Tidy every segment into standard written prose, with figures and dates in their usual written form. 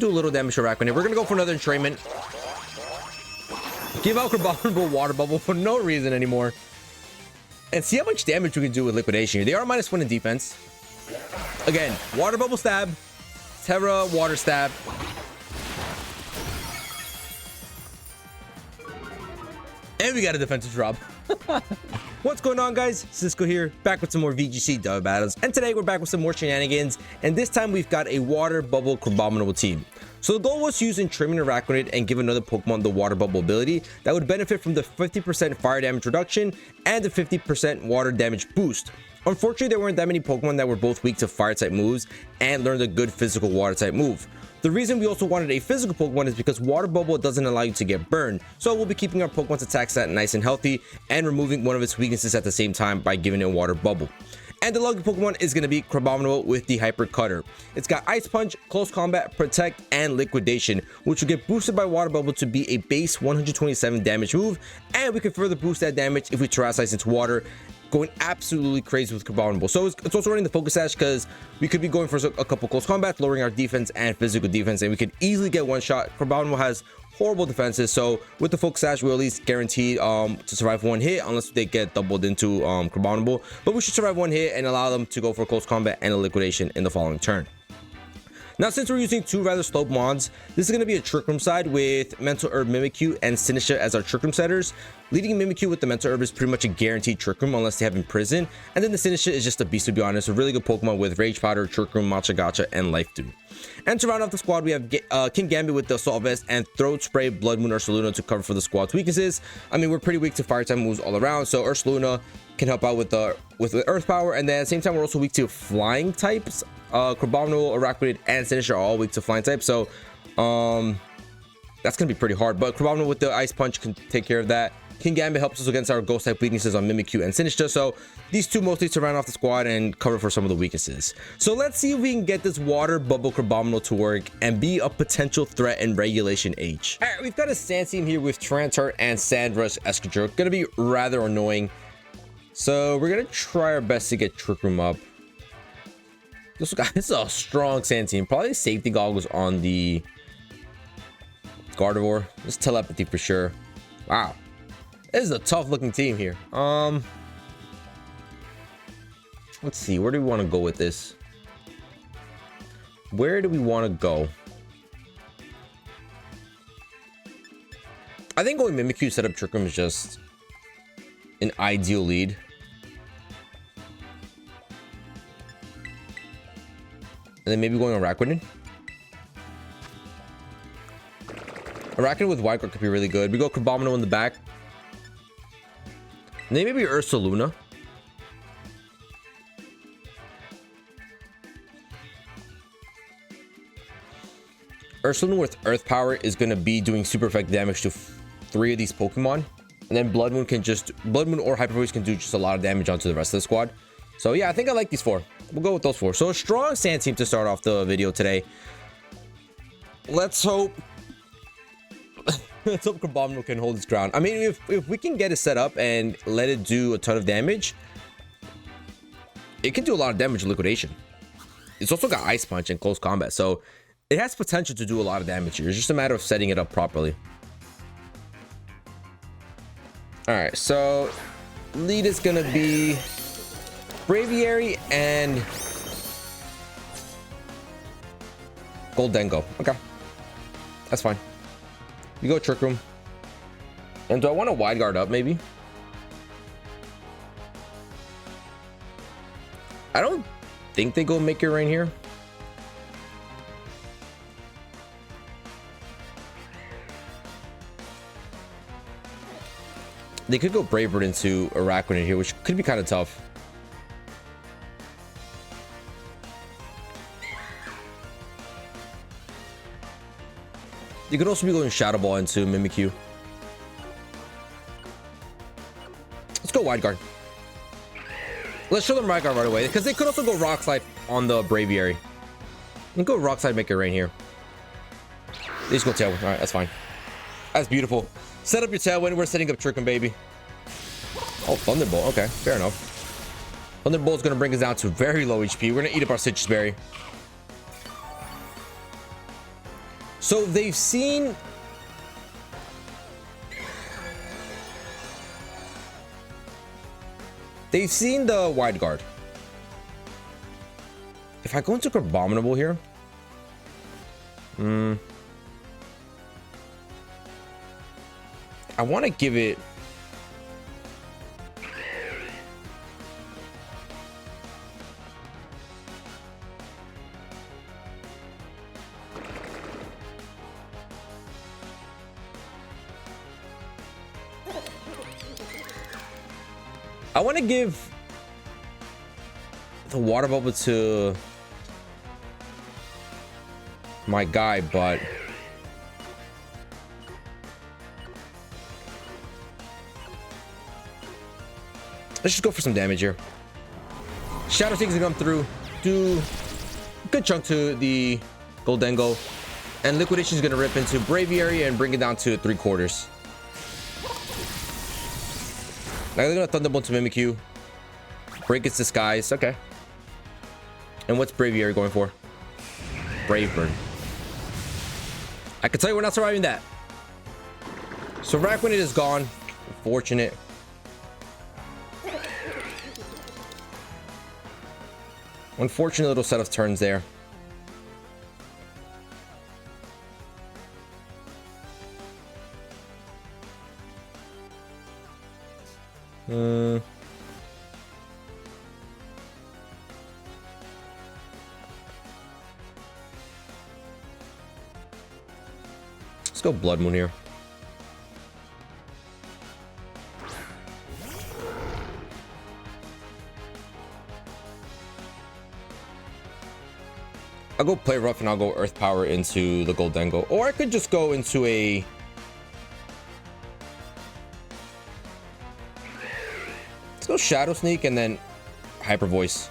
do a little damage to Araquanid. We're gonna go for another entrainment. Give out Crabominable Water Bubble for no reason anymore. And see how much damage we can do with Liquidation here. They are -1 in defense. Again, Water Bubble Stab, Terra Water Stab. And we got a defensive drop. What's going on, guys? Cisco here, back with some more VGC dub battles. And today we're back with some more shenanigans. And this time we've got a Water Bubble Crabominable team. So the goal was to use Entrainment Araquanid and give another Pokemon the Water Bubble ability that would benefit from the 50% fire damage reduction and the 50% water damage boost. Unfortunately, there weren't that many Pokemon that were both weak to fire type moves and learned a good physical water type move. The reason we also wanted a physical Pokemon is because Water Bubble doesn't allow you to get burned, so we'll be keeping our Pokemon's attack stat nice and healthy and removing one of its weaknesses at the same time by giving it Water Bubble. And the lucky Pokemon is going to be Crabominable with the Hyper Cutter. It's got Ice Punch, Close Combat, Protect, and Liquidation, which will get boosted by Water Bubble to be a base 127 damage move, and we can further boost that damage if we Terrasilize into water, going absolutely crazy with Crabominable. So it's also running the Focus Sash because we could be going for a couple close combat, lowering our defense and physical defense, and we could easily get one shot. Crabominable has horrible defenses, so with the Focus Sash we're at least guaranteed to survive one hit unless they get doubled into Crabominable, but we should survive one hit and allow them to go for close combat and a Liquidation in the following turn. Now, since we're using two rather slow mons, this is going to be a Trick Room side with Mental Herb, Mimikyu, and Sinistcha as our Trick Room setters. Leading Mimikyu with the Mental Herb is pretty much a guaranteed Trick Room unless they have Imprison, and then the Sinistcha is just a beast, to be honest. A really good Pokemon with Rage Powder, Trick Room, Matcha Gotcha, and Life Dew. And to round off the squad, we have King Gambit with the Assault Vest and Throat Spray, Blood Moon, Ursaluna to cover for the squad's weaknesses. I mean, we're pretty weak to fire type moves all around, so Ursaluna can help out with the Earth Power, and then at the same time we're also weak to flying types. Crabominable, Araquanid, and Sinistcha are all weak to flying type, so that's gonna be pretty hard. But Crabominable with the Ice Punch can take care of that. King Gambit helps us against our ghost type weaknesses on Mimikyu and Sinistcha, so these two mostly to round off the squad and cover for some of the weaknesses. So let's see if we can get this Water Bubble Crabominable to work and be a potential threat in Regulation H. All right, we've got a Sand Team here with Trantor and Sandrush Escadrille. Gonna be rather annoying, so we're gonna try our best to get Trick Room up. This is a strong Sand Team. Probably safety goggles on the Gardevoir. Just telepathy for sure. Wow, this is a tough looking team here. Let's see, where do we want to go with this? Where do we want to go? I think going Mimikyu set up Trick Room is just an ideal lead. And then maybe going Araquanid. Araquanid with Wide Guard could be really good. We go Crabominable in the back. And then maybe Ursaluna. Ursaluna with Earth Power is going to be doing super effective damage to 3 of these Pokemon. And then Blood Moon or Hyper Voice can do just a lot of damage onto the rest of the squad. So yeah, I think I like these 4. We'll go with those 4. So a strong Sand Team to start off the video today. Let's hope Crabominable can hold its ground. I mean, if we can get it set up and let it do a ton of damage, it can do a lot of damage in Liquidation. It's also got Ice Punch and Close Combat, so it has potential to do a lot of damage here. It's just a matter of setting it up properly. All right, so lead is gonna be Braviary and Goldengo. Okay, that's fine. You go Trick Room. And do I want to Wide Guard up maybe? I don't think they go Make It Rain here. They could go Brave Bird into Araquanid here, which could be kind of tough. You could also be going Shadow Ball into Mimikyu. Let's go Wide Guard. Let's show them Wide Guard right away, because they could also go Rock Slide on the Braviary. You can go Rock Slide, Make It Rain here. They just go Tailwind. All right, that's fine. That's beautiful. Set up your Tailwind. We're setting up Trick Room, baby. Oh, Thunderbolt. Okay, fair enough. Thunderbolt's going to bring us down to very low HP. We're going to eat up our Citrus Berry. So they've seen... They've seen the wide guard. If I go into Crabominable here... I want to give it... I want to give the water bubble to my guy, but let's just go for some damage here. Shadow Sneak is gonna come through, do a good chunk to the Goldengo, and Liquidation is gonna rip into Braviary and bring it down to 3/4. Now they're gonna Thunderbolt to Mimikyu. Break its disguise. Okay. And what's Braviary going for? Brave Burn. I can tell you we're not surviving that. So Raquinate is gone. Unfortunate. Unfortunate little set of turns there. Let's go Blood Moon here. I'll go play rough and I'll go Earth Power into the Goldengo. Or I could just go into a... Let's go Shadow Sneak and then Hyper Voice.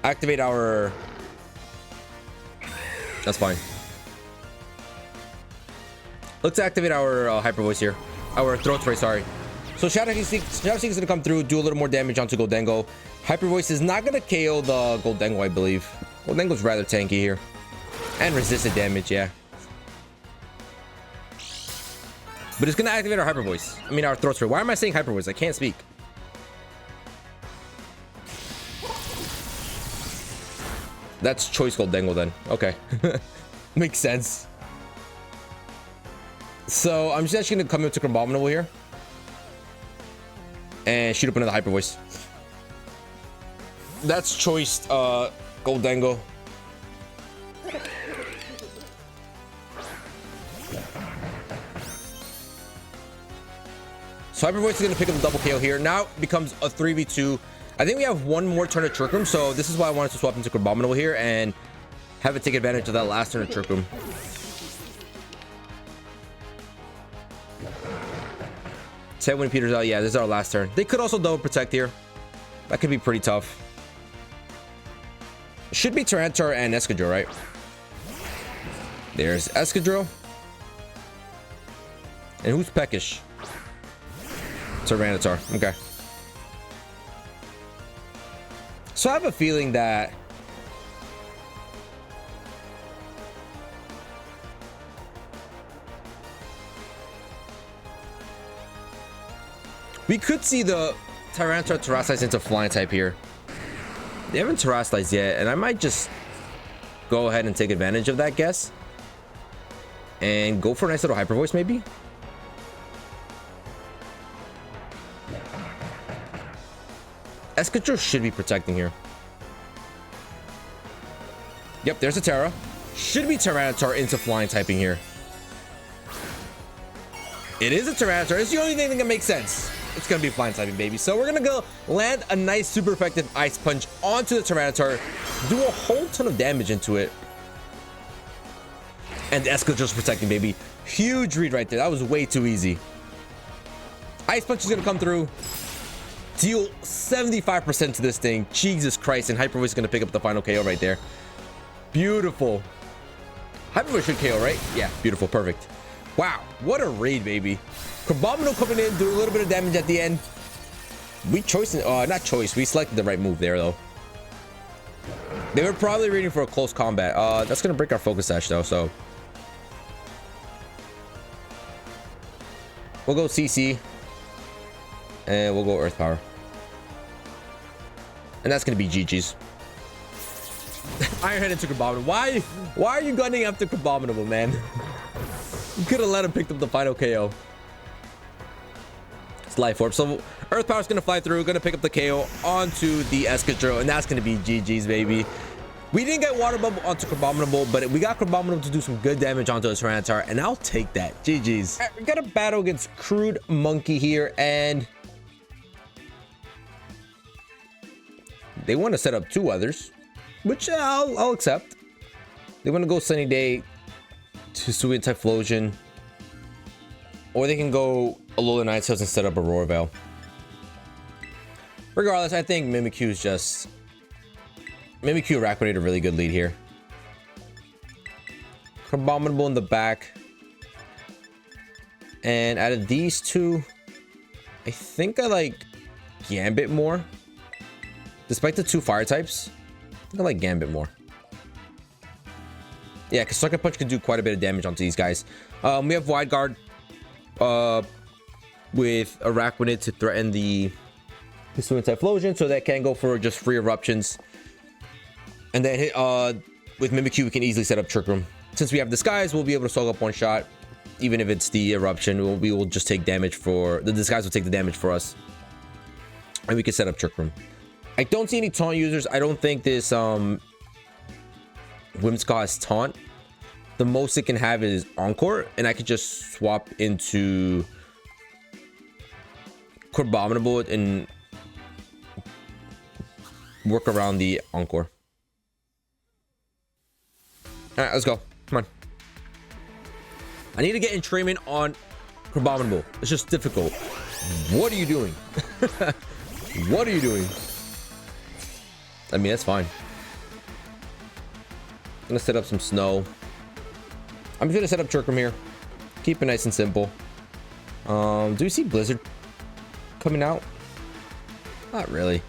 Activate our... That's fine. Let's activate our Hyper Voice here. Our Throat Spray, sorry. So Shadow Sneak is going to come through, do a little more damage onto Goldengo. Hyper Voice is not going to KO the Goldengo, I believe. Goldengo's rather tanky here. And resisted damage, yeah. But it's going to activate our Hyper Voice. I mean, our Throat Spray. Why am I saying Hyper Voice? I can't speak. That's Choice Goldengo then. Okay. Makes sense. So I'm just actually going to come into Crabominable here. And shoot up another Hyper Voice. That's Choiced Goldengo. So Hyper Voice is going to pick up the double KO here. Now it becomes a 3v2. I think we have one more turn of Trick Room, so this is why I wanted to swap into Crabominable here and have it take advantage of that last turn of Trick Room. Ted when Peter's out. Yeah, this is our last turn. They could also double protect here. That could be pretty tough. Should be Tyranitar and Escadrill, right? There's Escadrill. And who's Peckish? Tyranitar. Okay. So I have a feeling that we could see the Tyranitar Terrasilize into Flying type here. They haven't Terrasilize yet, and I might just go ahead and take advantage of that guess and go for a nice little Hyper Voice, maybe. Escadrill should be protecting here. Yep, there's a Terra. Should be Tyranitar into Flying typing here. It is a Tyranitar. It's the only thing that makes sense. It's gonna be Flying typing, baby. So we're gonna go land a nice super effective Ice Punch onto the Tyranitar, do a whole ton of damage into it, and the Escadrill's protecting, baby. Huge read right there. That was way too easy. Ice Punch is gonna come through, deal 75% to this thing. Jesus Christ, and Hyper Voice is gonna pick up the final KO right there. Beautiful. Hyper Voice should KO, right? Yeah, beautiful, perfect. Wow, what a raid, baby. Crabominable coming in, do a little bit of damage at the end. We not choice. We selected the right move there, though. They were probably reading for a close combat. That's gonna break our Focus Sash, though. So We'll go CC. And we'll go Earth Power. And that's going to be GG's. Ironhead into Crabominable. Why are you gunning after Crabominable, man? You could have let him pick up the final KO. It's Life Orb. So Earth Power's going to fly through. Going to pick up the KO onto the Escadrille. And that's going to be GG's, baby. We didn't get Water Bubble onto Crabominable, but we got Crabominable to do some good damage onto his Tyranitar, and I'll take that. GG's. Right, we got a battle against Crude Monkey here, and they want to set up 2 others, which I'll accept. They want to go Sunny Day to Sweet Typhlosion, or they can go Alola Ninetales and set up Aurora Veil. Regardless, I think Mimikyu is just... Mimikyu Araquanid a really good lead here. Crabominable in the back. And out of these 2, I think I like Gambit more. Despite the 2 fire types, I think I like Gambit more. Yeah, because Sucker Punch can do quite a bit of damage onto these guys. We have Wide Guard with Araquanid to threaten the Pursuing Typhlosion, so that can go for just free eruptions. And then with Mimikyu, we can easily set up Trick Room. Since we have Disguise, we'll be able to soak up 1 shot. Even if it's the eruption, we will just take damage for... The Disguise will take the damage for us. And we can set up Trick Room. I don't see any taunt users. I don't think this Whimsicott has taunt. The most it can have is Encore. And I could just swap into Crabominable and work around the Encore. All right, let's go. Come on. I need to get entrainment on Crabominable. It's just difficult. What are you doing? What are you doing? I mean, that's fine. I'm gonna set up some snow. I'm just gonna set up Trick Room here. Keep it nice and simple. Do we see Blizzard coming out? Not really.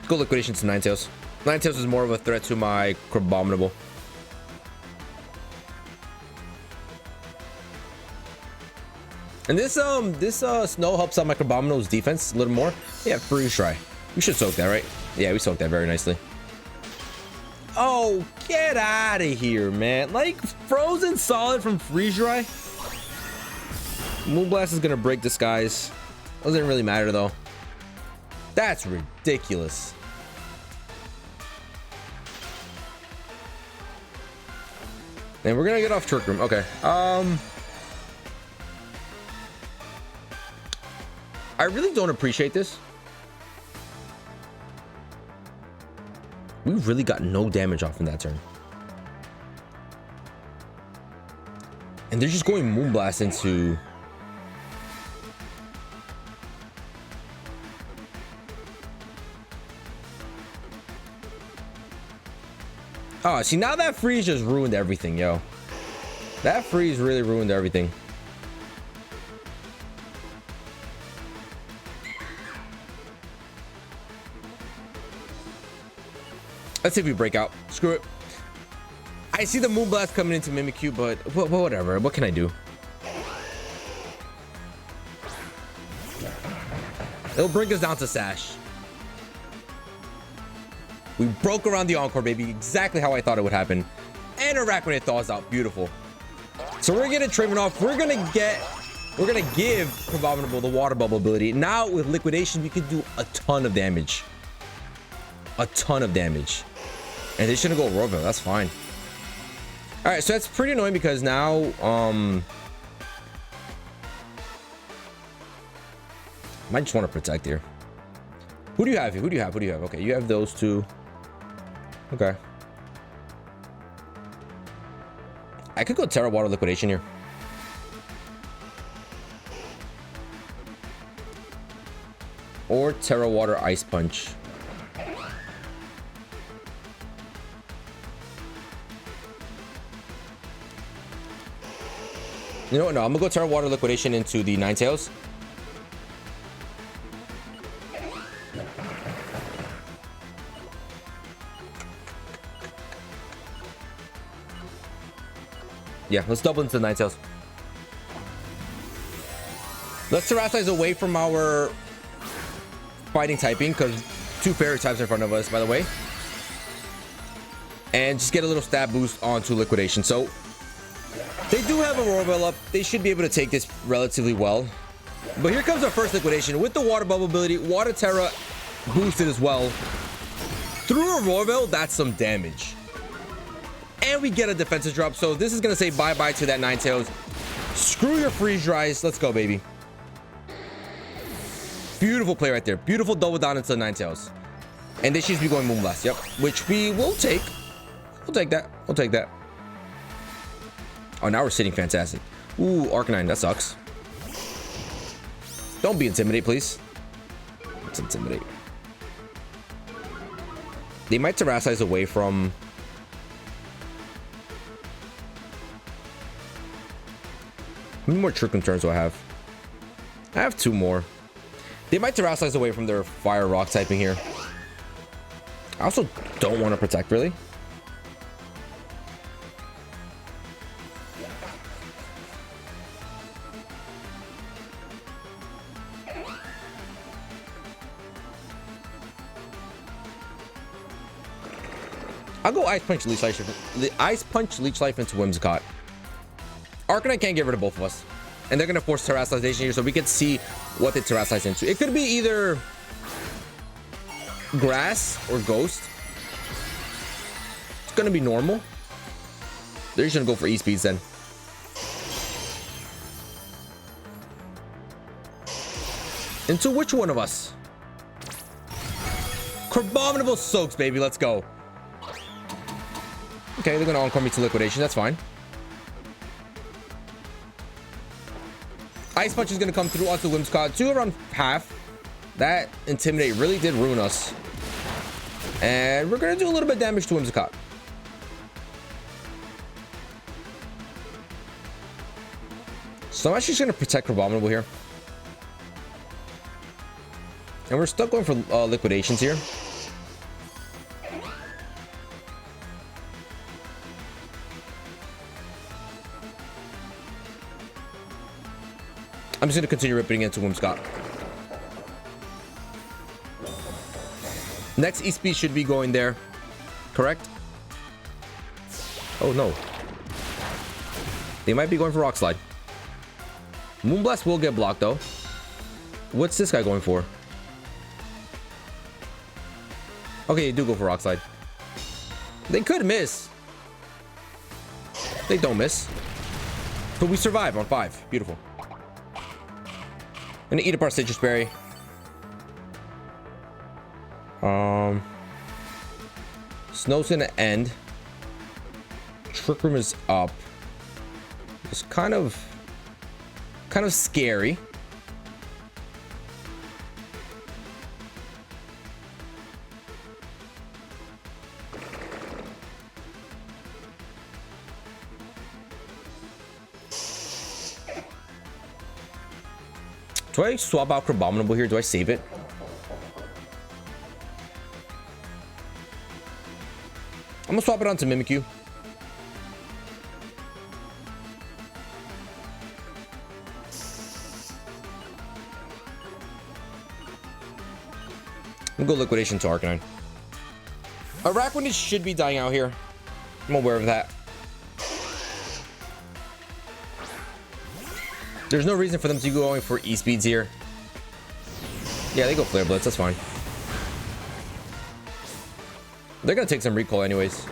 Go Liquidation to Ninetales. Ninetales is more of a threat to my Crabominable. And this snow helps out my Crabominable's defense a little more. Yeah, Freeze Dry. We should soak that, right? Yeah, we soaked that very nicely. Oh, get out of here, man. Like, Frozen Solid from Freeze Dry. Moonblast is gonna break Disguise. Doesn't really matter though. That's ridiculous. And we're gonna get off Trick Room. Okay. I really don't appreciate this. We really got no damage off in that turn. And they're just going Moonblast into... Oh, see, now that freeze just ruined everything, yo. That freeze really ruined everything. Let's see if we break out. Screw it. I see the Moonblast coming into Mimikyu, but whatever. What can I do? It'll bring us down to Sash. We broke around the Encore, baby. Exactly how I thought it would happen. And Araquanid thaws out. Beautiful. So we're gonna trim it off. We're gonna give Crabominable the Water Bubble ability. Now with Liquidation, we could do a ton of damage. A ton of damage. And they shouldn't go Royal. That's fine. All right, so that's pretty annoying because now might just want to protect here. Who do you have here? Who do you have? Okay, you have those 2. Okay. I could go Terra Water Liquidation here. Or Terra Water Ice Punch. You know what? No, I'm gonna go Terra Water Liquidation into the Ninetales. Yeah, let's double into the Ninetales. Let's terrasilize away from our fighting typing, because 2 fairy types in front of us, by the way. And just get a little stab boost onto liquidation. So they do have a roar bell up. They should be able to take this relatively well. But here comes our first liquidation with the water bubble ability. Water Terra boosted as well. Through a roar bell, that's some damage. And we get a defensive drop. So this is going to say bye-bye to that Ninetales. Screw your freeze dries. Let's go, baby. Beautiful play right there. Beautiful double down into the Ninetales. And they should be going Moonblast. Yep. Which we will take. We'll take that. We'll take that. Oh, now we're sitting fantastic. Ooh, Arcanine. That sucks. Don't be Intimidate, please. Let's Intimidate. They might terrasilize away from... How many more Trick Room turns do I have? I have 2 more. They might terrasilize away from their Fire Rock typing here. I also don't want to protect, really. I'll go Ice Punch Leech Life. Ice Punch Leech Life into Whimsicott. Arcanine can't get rid of both of us. And they're going to force terrassilization here so we can see what they terrasilize into. It could be either Grass or Ghost. It's going to be normal. They're just going to go for E-Speeds then. Into which one of us? Crabominable Soaks, baby. Let's go. Okay, they're going to encore me to liquidation. That's fine. Ice Punch is going to come through onto Whimsicott. 2 around half. That Intimidate really did ruin us. And we're going to do a little bit of damage to Whimsicott. So I'm actually just going to protect Crabominable here. And we're still going for liquidations here. I'm just going to continue ripping into Whimsicott. Next E-Speed should be going there. Correct? Oh, no. They might be going for Rock Slide. Moonblast will get blocked, though. What's this guy going for? Okay, they do go for Rock Slide. They could miss. They don't miss. But we survive on 5. Beautiful. I'm gonna eat up our Citrus Berry. Snow's gonna end. Trick Room is up. It's kind of scary. Do I swap out Crabominable here? Do I save it? I'm gonna swap it onto Mimikyu. I'm gonna go Liquidation to Arcanine. Araquanid should be dying out here. I'm aware of that. There's no reason for them to go going for E-Speeds here. Yeah, they go Flare Blitz. That's fine. They're going to take some recall anyways.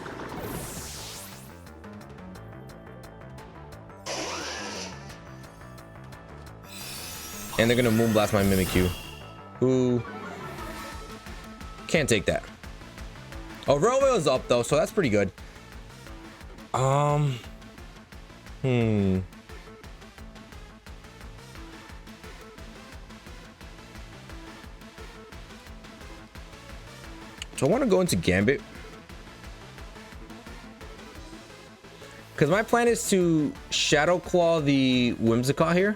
And they're going to Moonblast my Mimikyu, who can't take that. Oh, Railway is up, though, so that's pretty good. So I want to go into Gambit. Because my plan is to Shadow Claw the Whimsicott here.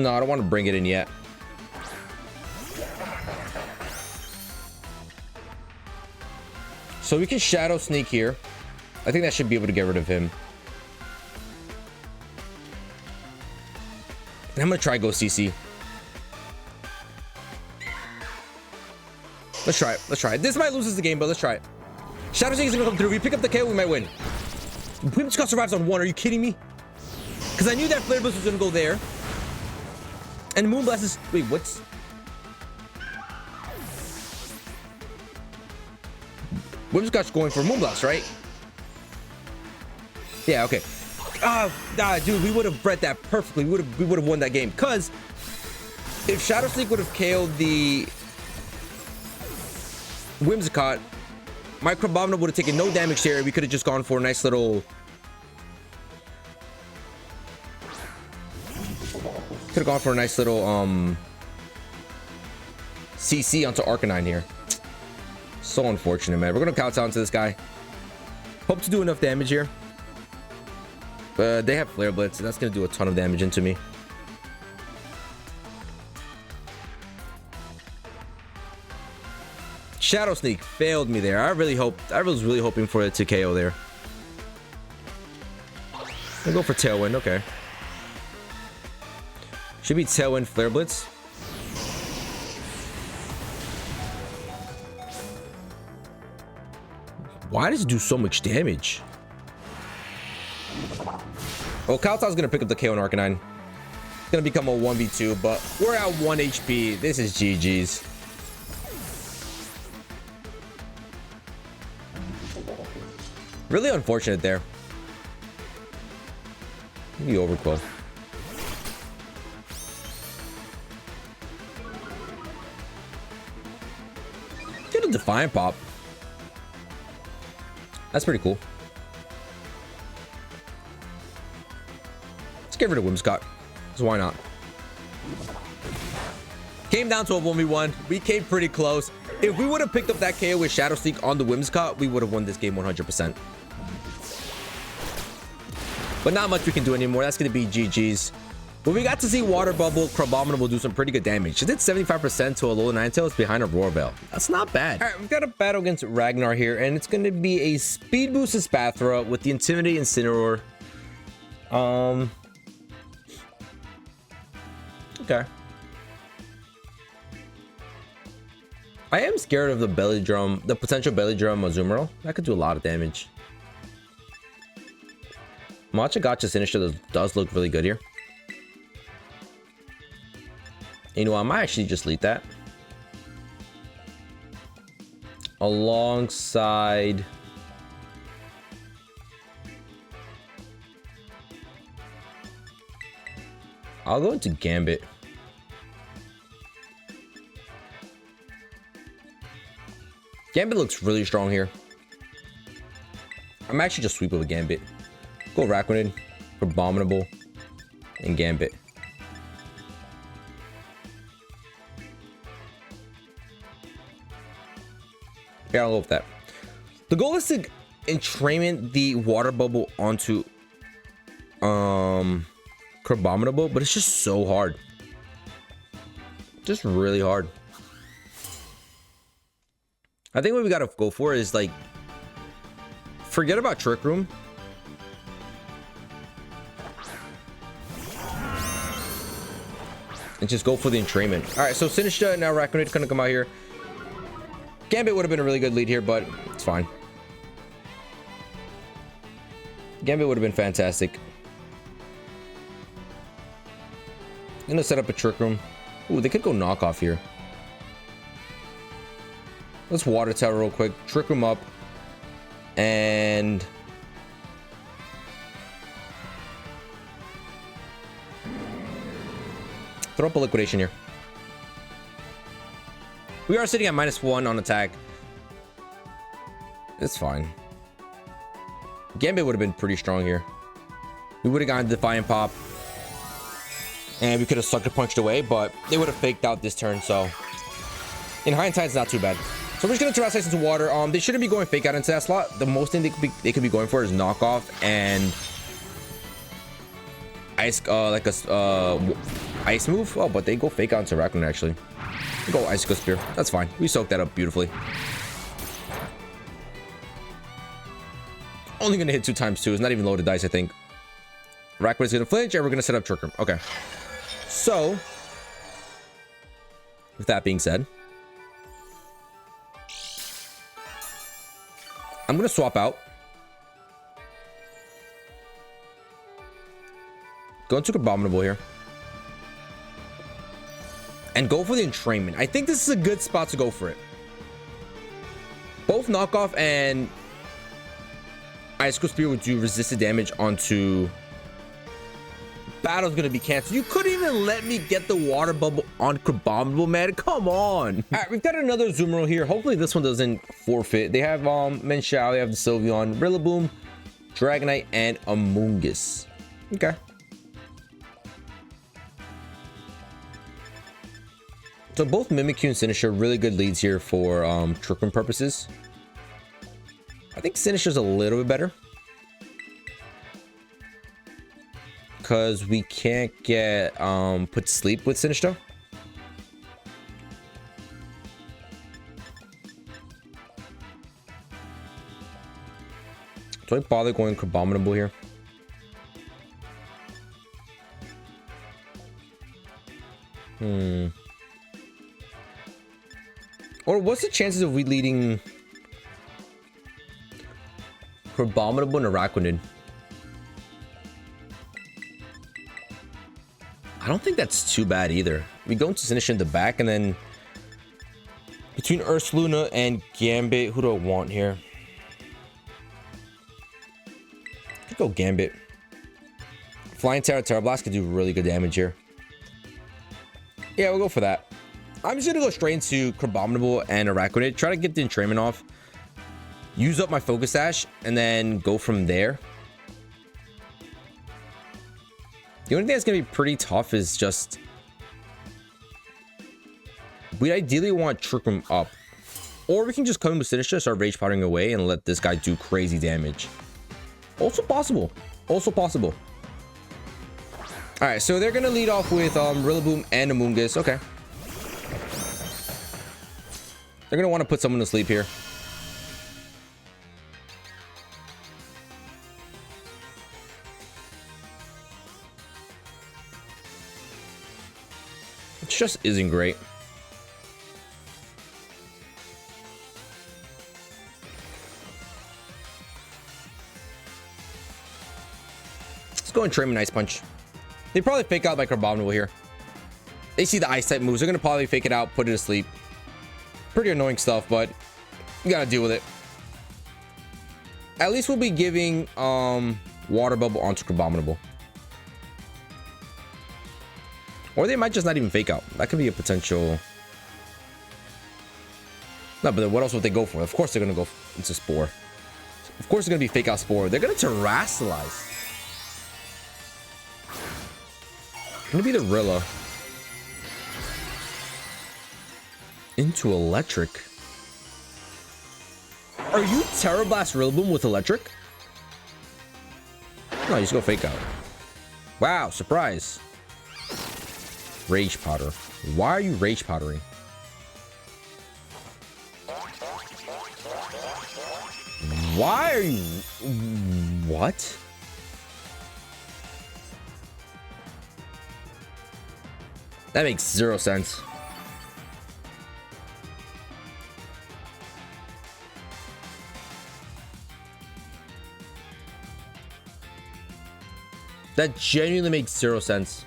No, I don't want to bring it in yet. So we can Shadow Sneak here. I think that should be able to get rid of him. And I'm gonna try go CC. Let's try it. Let's try it. This might lose us the game, but let's try it. Shadow Sneak is gonna come through. If we pick up the KO, we might win. Whimsicott survives on 1. Are you kidding me? Because I knew that Flare Blitz was gonna go there. And Moonblast is... Wait, what's... Whimsicott's going for Moonblast, right? Yeah, okay. Dude, we would have bred that perfectly. We would have won that game. Because if Shadow Sneak would have KO'd the Whimsicott, my Crabominable would have taken no damage there. We could have just gone for a nice little... Could have gone for a nice little CC onto Arcanine here. So unfortunate, man. We're gonna count down to this guy. Hope to do enough damage here. They have Flare Blitz, and that's gonna do a ton of damage into me. Shadow Sneak failed me there. I was really hoping for it to KO there. I'll go for Tailwind. Okay. Should be Tailwind Flare Blitz. Why does it do so much damage? Well, Kowtow's gonna pick up the KO on Arcanine. It's gonna become a 1v2, but we're at 1 HP. This is GG's. Really unfortunate there. Maybe overkill. Get a Defiant Pop. That's pretty cool. Let's get rid of Whimsicott. So why not? Came down to a 1v1. We came pretty close. If we would have picked up that KO with Shadow Sneak on the Whimsicott, we would have won this game 100%. But not much we can do anymore. That's going to be GG's. But we got to see Water Bubble Crabominable do some pretty good damage. It did 75% to a low Ninetales behind a Roar Veil. That's not bad. All right, we've got a battle against Ragnar here, and it's going to be a Speed Boosted Spathra with the Intimidate Incineroar. Okay. I am scared of the Belly Drum, the potential Belly Drum Azumarill. That could do a lot of damage. Matcha Gotcha Sinister does look really good here. You know, I might actually just lead that. Alongside... I'll go into Gambit. Gambit looks really strong here. I'm actually just sweep with a Gambit. Go Araquanid, Crabominable, and Gambit. Yeah, I'll go with that. The goal is to entrainment the Water Bubble onto Crabominable, but it's just so hard. Just really hard. I think what we gotta go for is like forget about Trick Room. And just go for the entrainment. All right, so Sinistcha and now Araquanid gonna come out here. Gambit would have been a really good lead here, but it's fine. Gambit would have been fantastic. I'm gonna set up a Trick Room. Ooh, they could go knockoff here. Let's Water Tower real quick. Trick Room up. And... throw up a Liquidation here. We are sitting at -1 on attack. It's fine. Gambit would have been pretty strong here. We would have gotten Defiant Pop. And we could have Sucker Punched away, but they would have faked out this turn, so... in hindsight, it's not too bad. So we're just going to Terrace Ice into Water. They shouldn't be going Fake Out into that slot. The most thing they could be going for is Knockoff and... Ice, ice move. Oh, but they go fake out into Raccoon actually. They go Icicle Spear. That's fine. We soaked that up beautifully. Only gonna hit 2 times too. It's not even loaded dice, I think. Raccoon is gonna flinch, and we're gonna set up Trick Room. Okay. So, with that being said, I'm gonna swap out. Go into Crabominable here. And go for the Entrainment. I think this is a good spot to go for it. Both Knockoff and Icicle Spear would do resisted damage onto... Battle's gonna be canceled. You couldn't even let me get the water bubble on Crabominable, man. Come on. All right, we've got another Zoomer here. Hopefully this one doesn't forfeit. They have Menshao, they have the Sylveon, Rillaboom, Dragonite, and Amoonguss. Okay. So both Mimikyu and Sinistcha really good leads here for Trick Room purposes. I think Sinistcha's a little bit better, because we can't get put to sleep with Sinistcha. Do I bother going Crabominable here? Or what's the chances of we leading Crabominable and Araquanid? I don't think that's too bad either. We go into Sinistcha in the back, and then between Ursaluna and Gambit, who do I want here? I could go Gambit. Flying Terra Blast could do really good damage here. Yeah, we'll go for that. I'm just gonna go straight into Crabominable and Araquanid, try to get the entrainment off, use up my Focus Sash, and then go from there. The only thing that's gonna be pretty tough is just we ideally want Trick Room up, or we can just come in with Sinistcha, start Rage Powdering away, and let this guy do crazy damage. Also possible. Also possible. All right, so they're gonna lead off with Rillaboom and Amoonguss. Okay. They're gonna want to put someone to sleep here. It just isn't great. Let's go and trim an Ice Punch. They probably fake out my Crabominable here. They see the Ice type moves. They're gonna probably fake it out, put it to sleep. Pretty annoying stuff, but you gotta deal with it. At least we'll be giving Water Bubble onto Crabominable. Or they might just not even fake out. That could be a potential. No, but then what else would they go for? Of course they're gonna go into Spore. Of course they're gonna be fake out Spore. They're gonna Terrasilize. Gonna be the Rilla. Into Electric. Are you Terra Blast Rillaboom with Electric? No, you just go fake out. Wow, surprise. Rage Powder. Why are you Rage Powdering? Why are you... What? That makes zero sense. That genuinely makes zero sense.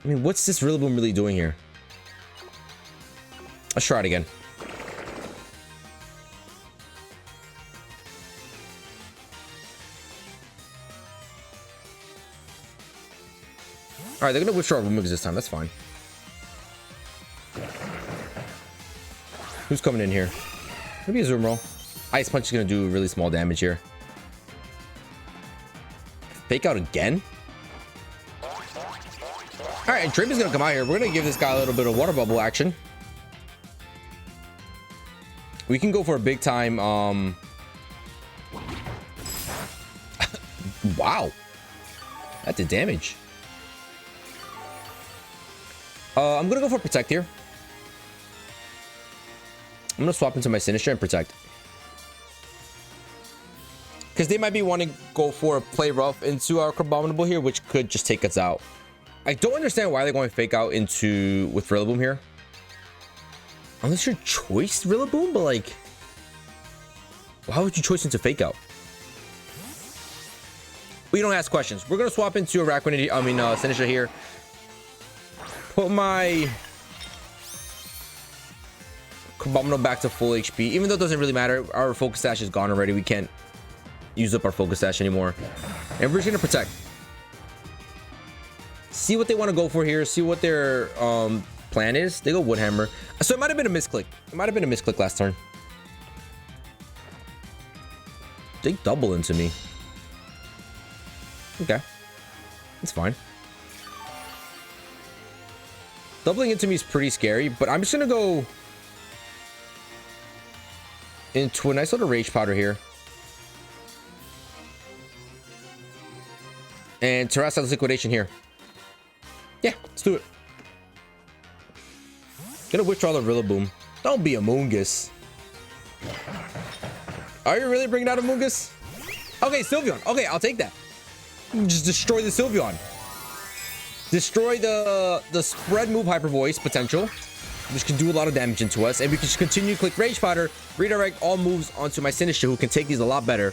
I mean, what's this Rillaboom really doing here? Let's try it again. All right, they're gonna withdraw Rumix this time. That's fine. Who's coming in here? Maybe a Zoom Roll. Ice Punch is gonna do really small damage here. Fake out again. All right, Drip is gonna come out here. We're gonna give this guy a little bit of water bubble action. We can go for a big time. Wow, that did damage. I'm gonna go for Protect here. I'm gonna swap into my Sinister and Protect. Because they might be wanting to go for a play rough into our Crabominable here, which could just take us out. I don't understand why they're going to fake out into with Rillaboom here. Unless you're choice Rillaboom, but like, why would you choice into fake out? We don't ask questions. We're going to swap into a Sinister here. Put my Crabominable back to full HP. Even though it doesn't really matter. Our Focus Sash is gone already. We can't use up our Focus Sash anymore. And we're just going to Protect. See what they want to go for here. See what their plan is. They go Woodhammer. So it might have been a misclick. It might have been a misclick last turn. They double into me. Okay. It's fine. Doubling into me is pretty scary, but I'm just going to go into a nice little Rage Powder here. And Terrasta's Liquidation here. Yeah, let's do it. Gonna withdraw the Rillaboom. Don't be a Moongus. Are you really bringing out a Moongus? Okay, Sylveon. Okay, I'll take that. Just destroy the Sylveon. Destroy the spread move Hyper Voice potential, which can do a lot of damage into us. And we can just continue to click Rage Powder, redirect all moves onto my Sinister, who can take these a lot better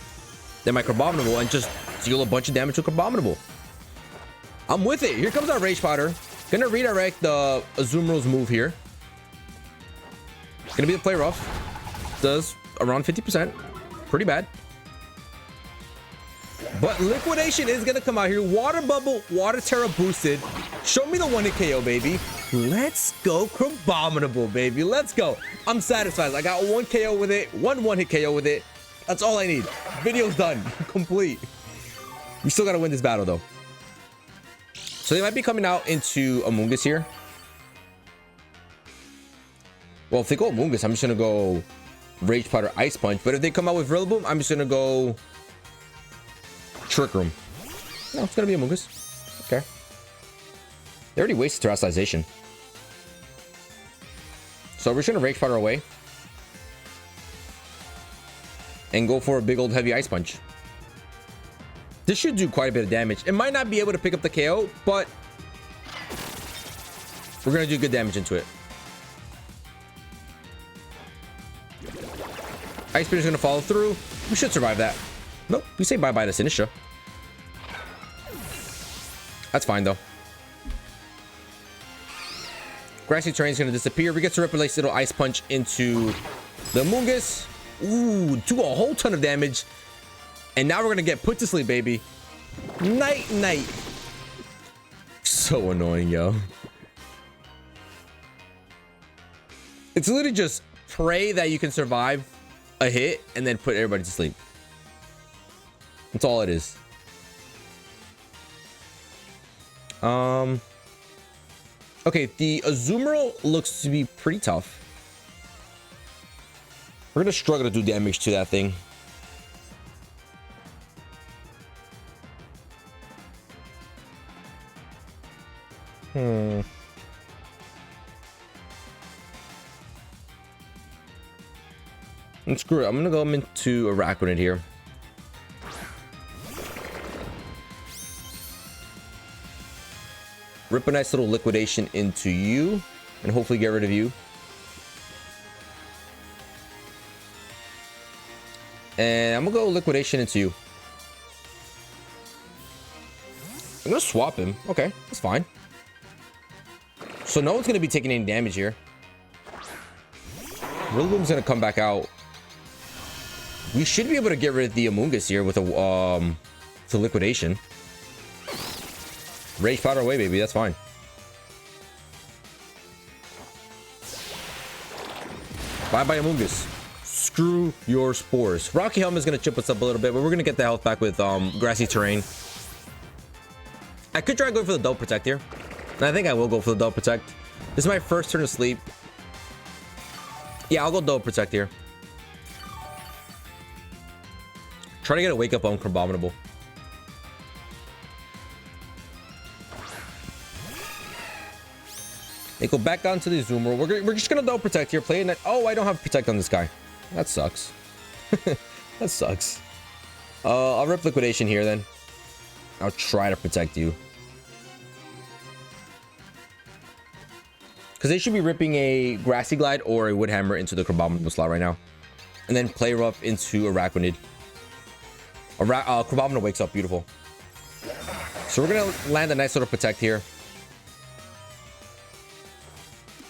than my Crabominable, and just deal a bunch of damage to Crabominable. I'm with it. Here comes our Rage Powder. Gonna redirect the Azumarill's move here. Gonna be the play rough. Does around 50%. Pretty bad. But Liquidation is gonna come out here. Water Bubble, Water Terra boosted. Show me the one-hit KO, baby. Let's go Crabominable, baby. Let's go. I'm satisfied. I got one KO with it. One-hit KO with it. That's all I need. Video's done. Complete. We still gotta win this battle, though. So they might be coming out into Amoonguss here. Well, if they go Amoonguss, I'm just gonna go Rage Powder, Ice Punch. But if they come out with Rillaboom, I'm just gonna go Trick Room. No, it's gonna be Amoonguss. Okay. They already wasted Terastallization. So we're just gonna Rage Powder away and go for a big old heavy Ice Punch. This should do quite a bit of damage. It might not be able to pick up the KO, but we're gonna do good damage into it. Ice Spinner's gonna follow through. We should survive that. Nope, we say bye-bye to Sinistra. That's fine, though. Grassy Terrain's gonna disappear. We get to replace little Ice Punch into the Amoonguss. Ooh, do a whole ton of damage. And now we're gonna get put to sleep, baby. Night, night. So annoying, yo. It's literally just pray that you can survive a hit and then put everybody to sleep. That's all it is. Okay, the Azumarill looks to be pretty tough. We're gonna struggle to do damage to that thing. And screw it. I'm gonna go into Araquanid here. Rip a nice little Liquidation into you and hopefully get rid of you. And I'm gonna go Liquidation into you. I'm gonna swap him. Okay, that's fine. So no one's gonna be taking any damage here. Rillaboom's gonna come back out. We should be able to get rid of the Amoonguss here with a Liquidation. Rage Powder away, baby. That's fine. Bye-bye, Amoonguss. Screw your spores. Rocky Helmet is going to chip us up a little bit, but we're going to get the health back with grassy terrain. I could try going for the double protect here. And I think I will go for the double protect. This is my first turn of sleep. Yeah, I'll go double protect here. Try to get a wake up on CRABOMINABLE. They go back down to the zoomer. We're just gonna double protect here. Play it. Oh, I don't have protect on this guy. That sucks. That sucks. I'll rip liquidation here then. I'll try to protect you. Because they should be ripping a Grassy Glide or a Wood Hammer into the CRABOMINABLE slot right now. And then play rough into Arachnid. CRABOMINABLE wakes up beautiful. So we're going to land a nice little protect here.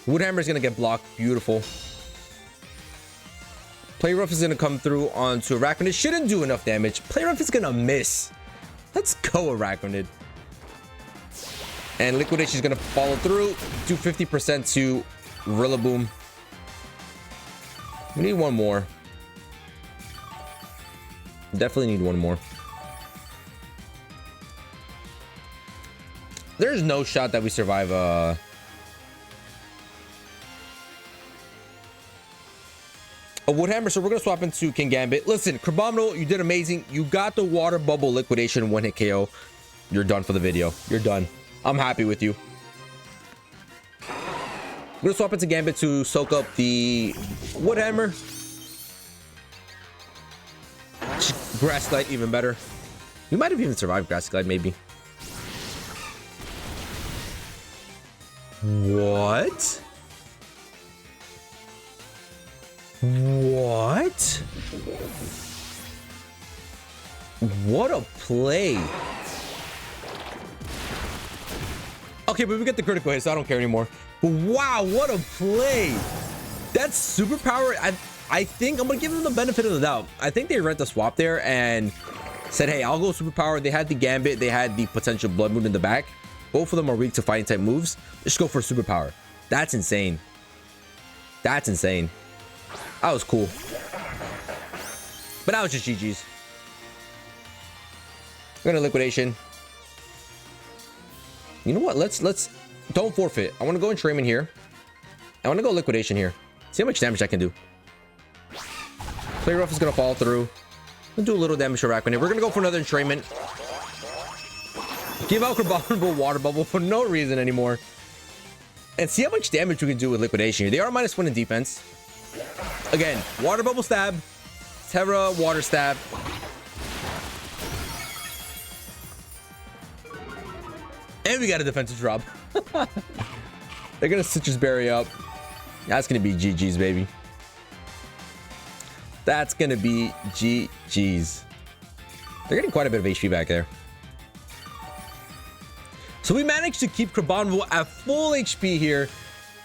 Wood Hammer is going to get blocked. Beautiful. Play rough is going to come through onto Arachnid. Shouldn't do enough damage. Play rough is going to miss. Let's go, Arachnid. And liquidation is going to follow through. Do 50% to Rillaboom. We need one more. Definitely need one more. There's no shot that we survive a Wood Hammer, so we're going to swap into King Gambit. Listen, CRABOMINABLE, you did amazing. You got the water bubble liquidation one hit KO. You're done for the video. You're done. I'm happy with you. I'm going to swap into Gambit to soak up the Wood Hammer. Grass Glide even better. We might have even survived Grass Glide, maybe. What? What? What a play. Okay, but we get the critical hit, so I don't care anymore. But wow, what a play. That's superpower. I think I'm gonna give them the benefit of the doubt. I think they read the swap there and said, hey, I'll go superpower. They had the Gambit, they had the potential Blood Moon in the back. Both of them are weak to fighting type moves. Just go for superpower. That's insane. That's insane. That was cool. But that was just GG's. We're gonna liquidation. You know what? Let's don't forfeit. I want to go entrainment here. I want to go liquidation here. See how much damage I can do. Play rough is gonna fall through. We'll do a little damage to Arachnid. We're gonna go for another entrainment. Give out CRABOMINABLE water bubble for no reason anymore. And see how much damage we can do with liquidation here. They are -1 in defense. Again, water bubble stab, Terra water stab. And we got a defensive drop. They're gonna Citrus Berry up. That's gonna be GG's, baby. That's gonna be GG's. They're getting quite a bit of HP back there. So we managed to keep CRABOMINABLE at full HP here.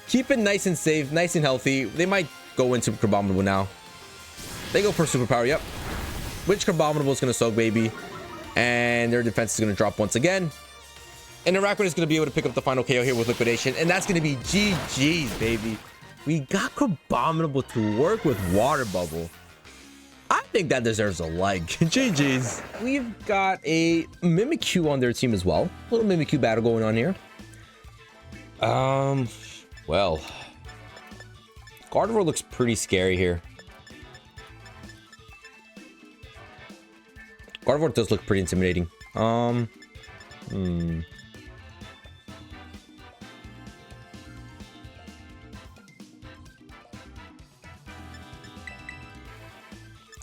Keep it nice and safe, nice and healthy. They might go into CRABOMINABLE now. They go for superpower, yep. Which CRABOMINABLE is gonna soak, baby. And their defense is gonna drop once again. And Arachnid is going to be able to pick up the final KO here with liquidation. And that's going to be GG's, baby. We got CRABOMINABLE to work with water bubble. I think that deserves a like. GG's. We've got a Mimikyu on their team as well. A little Mimikyu battle going on here. Well, Gardevoir looks pretty scary here. Gardevoir does look pretty intimidating.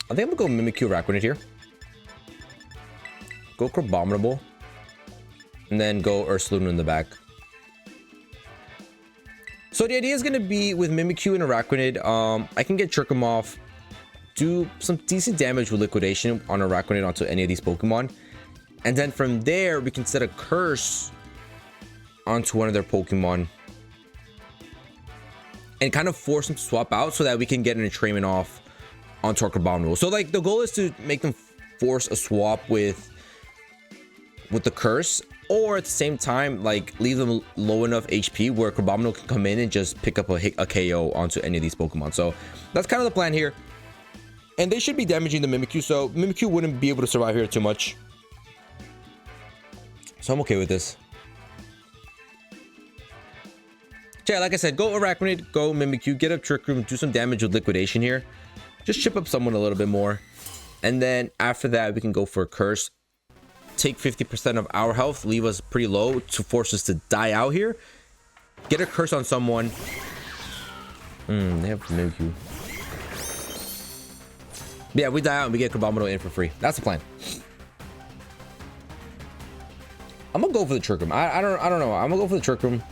I think I'm gonna go Mimikyu Arachnid here. Go CRABOMINABLE. And then go Ursaluna in the back. So the idea is gonna be with Mimikyu and Arachnid. I can get Trick 'em off. Do some decent damage with liquidation on Arachnid onto any of these Pokemon. And then from there, we can set a curse onto one of their Pokemon. And kind of force them to swap out so that we can get an entrainment off onto our CRABOMINABLE. So like the goal is to make them force a swap with the curse, or at the same time like leave them low enough HP where CRABOMINABLE can come in and just pick up a KO onto any of these Pokemon. So that's kind of the plan here. And they should be damaging the Mimikyu, so Mimikyu wouldn't be able to survive here too much. So I'm okay with this. Yeah, like I said, go Arachnid, go Mimikyu, get up Trick Room, do some damage with Liquidation here. Just chip up someone a little bit more. And then after that, we can go for a Curse. Take 50% of our health, leave us pretty low to force us to die out here. Get a Curse on someone. They have Mimikyu. Yeah, we die out and we get Crabominable in for free. That's the plan. I'm gonna go for the Trick Room. I don't know. I'm gonna go for the Trick Room.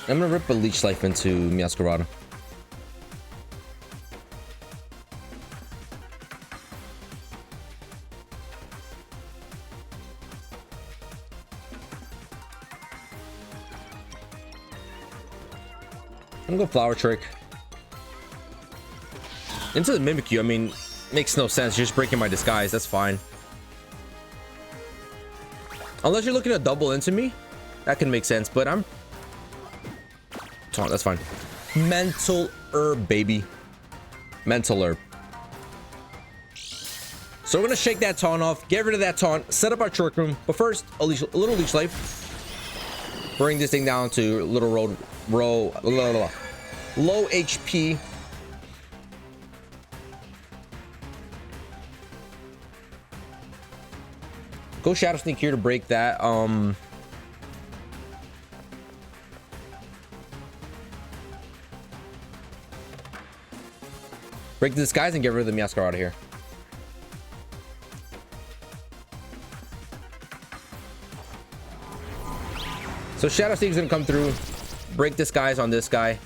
I'm gonna rip a Leech Life into Meowscarada. I'm gonna go Flower Trick into the Mimikyu. I mean, makes no sense. You're just breaking my disguise. That's fine. Unless you're looking to double into me, that can make sense. But I'm taunt. That's fine. Mental Herb, baby. Mental Herb. So we're gonna shake that taunt off, get rid of that taunt, set up our Trick Room. But first, a little Leech Life. Bring this thing down to low HP. Go Shadow Sneak here to break that. Break the disguise and get rid of the Meowscarada out of here. So Shadow Sneak is gonna come through, break disguise on this guy.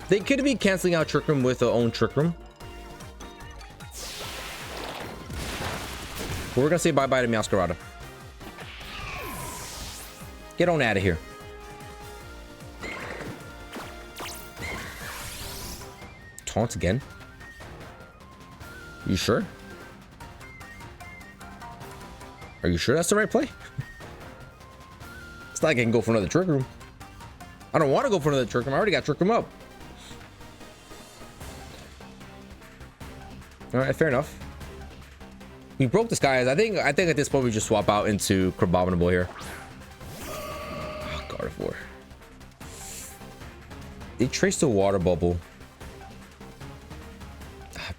They could be canceling out Trick Room with their own Trick Room. But we're gonna say bye-bye to Meowscarada. Get on out of here. Taunt again? You sure? Are you sure that's the right play? It's not like I can go for another Trick Room. I don't want to go for another Trick Room. I already got Trick Room up. All right, fair enough. We broke this guy. I think at this point we just swap out into Crabominable here. Oh, Gardevoir. They traced the Water Bubble.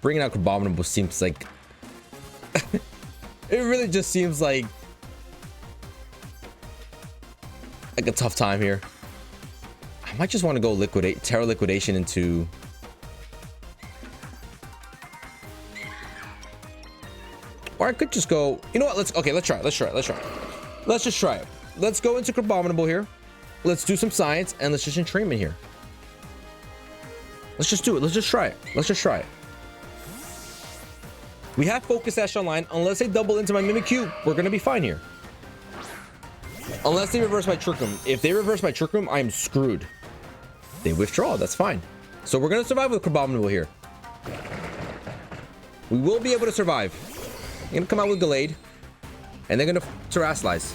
Bringing out Crabominable seems like it really just seems like a tough time here. I might just want to go Terra Liquidation into or I could just go, you know what, let's try it. Let's just try it. Let's go into Crabominable here. Let's do some science and let's just entrainment here. Let's just do it. Let's just try it. We have Focus Sash online. Unless they double into my Mimikyu, we're gonna be fine here. Unless they reverse my Trick Room. If they reverse my Trick Room, I'm screwed. They withdraw, that's fine. So we're gonna survive with Crabominable here. We will be able to survive. I'm gonna come out with Gallade. And they're gonna Terrasilize.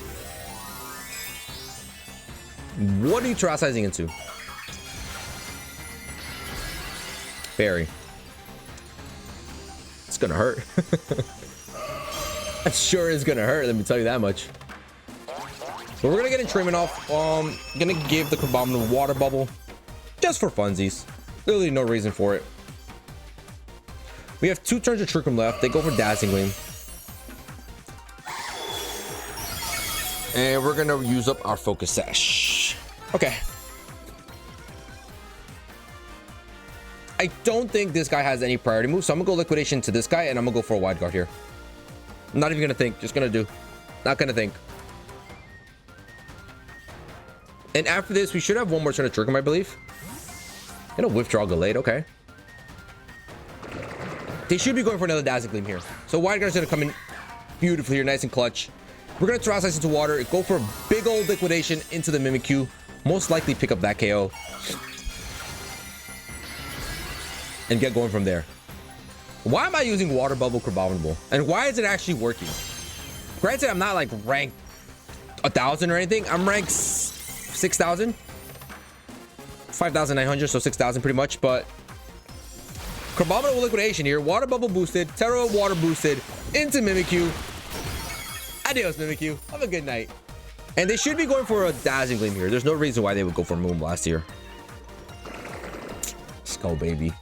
What are you Terrasilizing into? Fairy. It's gonna hurt. That sure is gonna hurt, let me tell you that much. But we're gonna get entrainment off. Gonna give the Crabominable Water Bubble just for funsies. Literally no reason for it. We have 2 turns of Trick Room left. They go for Dazzling Gleam. And we're gonna use up our Focus Sash. Okay. I don't think this guy has any priority moves, so I'm gonna go Liquidation to this guy and I'm gonna go for a Wide Guard here. I'm not even gonna think, just gonna do. Not gonna think. And after this, we should have one more turn of Trick Room, I believe. Gonna withdraw Gallade, okay. They should be going for another Dazzling Gleam here. So Wide Guard's gonna come in beautifully here, nice and clutch. We're gonna Terrasilize into water, go for a big old Liquidation into the Mimikyu. Most likely pick up that KO. And get going from there. Why am I using Water Bubble Crabominable? And why is it actually working? Granted, I'm not like ranked 1,000 or anything. I'm ranked 6,000. 5,900, so 6,000 pretty much. But Crabominable Liquidation here. Water Bubble boosted. Terra Water boosted into Mimikyu. Adios, Mimikyu. Have a good night. And they should be going for a Dazzling Gleam here. There's no reason why they would go for Moonblast here. Let's go, baby.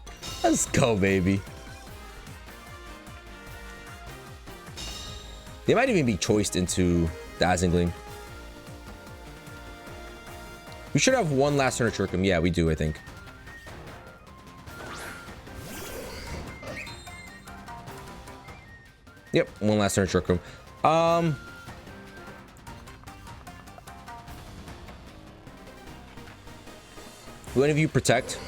Let's go, baby. They might even be choiced into Dazzling Gleam. We should have one last turn of Trick Room. Yeah, we do, I think. Yep, one last turn of Trick Room. Do any of you protect?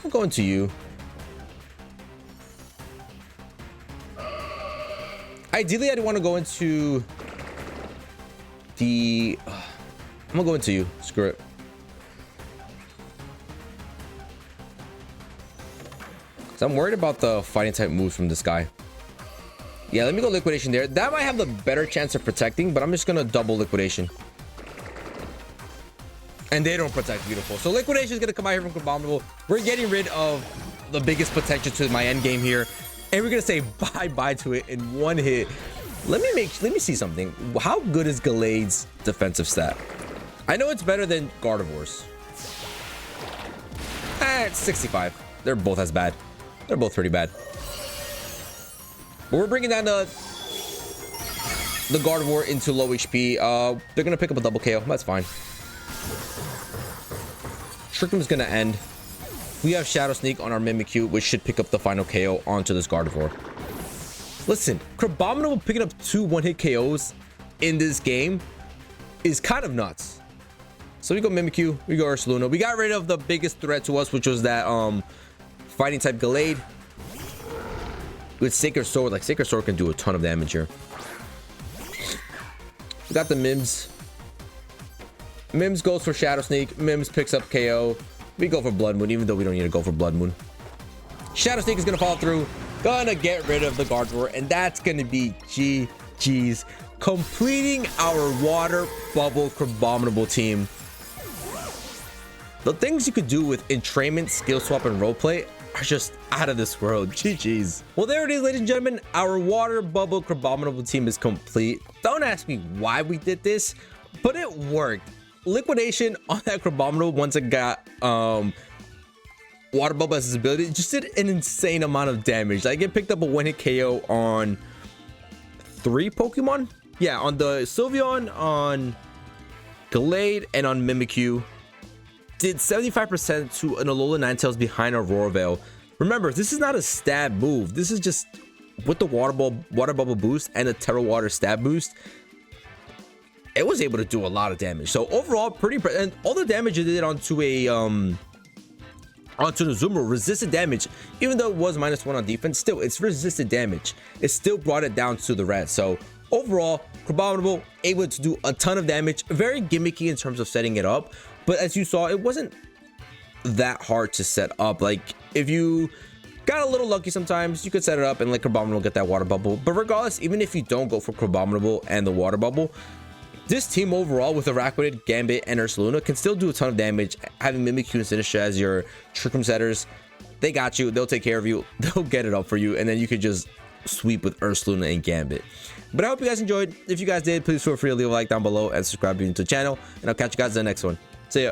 I'm going to you. Ideally, I'd want to go into the... I'm gonna go into you. Screw it. So I'm worried about the fighting type moves from this guy. Yeah, let me go Liquidation there. That might have the better chance of protecting, but I'm just gonna double Liquidation. And they don't protect. Beautiful. So Liquidation is gonna come out here from Crabominable. We're getting rid of the biggest potential to my end game here, and we're gonna say bye-bye to it in one hit. Let me see something. How good is Gallade's defensive stat? I know it's better than Gardevoir's. It's 65. They're both as bad. They're both pretty bad. But we're bringing down the Gardevoir into low HP. They're gonna pick up a double KO. That's fine. Trick Room's gonna end. We have Shadow Sneak on our Mimikyu, which should pick up the final KO onto this Gardevoir. Listen, Crabominable picking up 2 one-hit KOs in this game is kind of nuts. So we go Mimikyu, we go Ursaluna. We got rid of the biggest threat to us, which was that fighting type Gallade. With Sacred Sword, like Sacred Sword can do a ton of damage here. We got the Mims. Mims goes for Shadow Sneak. Mims picks up KO. We go for Blood Moon, even though we don't need to go for Blood Moon. Shadow Sneak is gonna fall through. Gonna get rid of the Gardevoir, and that's gonna be GG's. Completing our Water Bubble Crabominable team. The things you could do with entrainment, skill swap, and roleplay are just out of this world. GG's. Well, there it is, ladies and gentlemen. Our Water Bubble Crabominable team is complete. Don't ask me why we did this, but it worked. Liquidation on that Crabominable once it got Water Bubble as his ability, it just did an insane amount of damage. Like, it picked up a one-hit KO on 3 Pokemon. Yeah, on the Sylveon, on Gallade, and on Mimikyu. Did 75% to an Alola Ninetales behind Aurora Veil. Remember, this is not a stab move. This is just with the Water Bubble boost and a Terra Water stab boost. It was able to do a lot of damage. So overall, and all the damage it did onto a onto the Zoomer resisted damage. Even though it was -1 on defense, still it's resisted damage. It still brought it down to the red. So overall, Crabominable able to do a ton of damage. Very gimmicky in terms of setting it up. But as you saw, it wasn't that hard to set up. Like, if you got a little lucky sometimes, you could set it up and let Crabominable get that Water Bubble. But regardless, even if you don't go for Crabominable and the Water Bubble, this team overall with Araquanid, Gambit, and Ursaluna can still do a ton of damage. Having Mimikyu and Sinistcha as your Trick Room setters, they got you. They'll take care of you. They'll get it up for you. And then you could just sweep with Ursaluna and Gambit. But I hope you guys enjoyed. If you guys did, please feel free to leave a like down below and subscribe to the channel. And I'll catch you guys in the next one.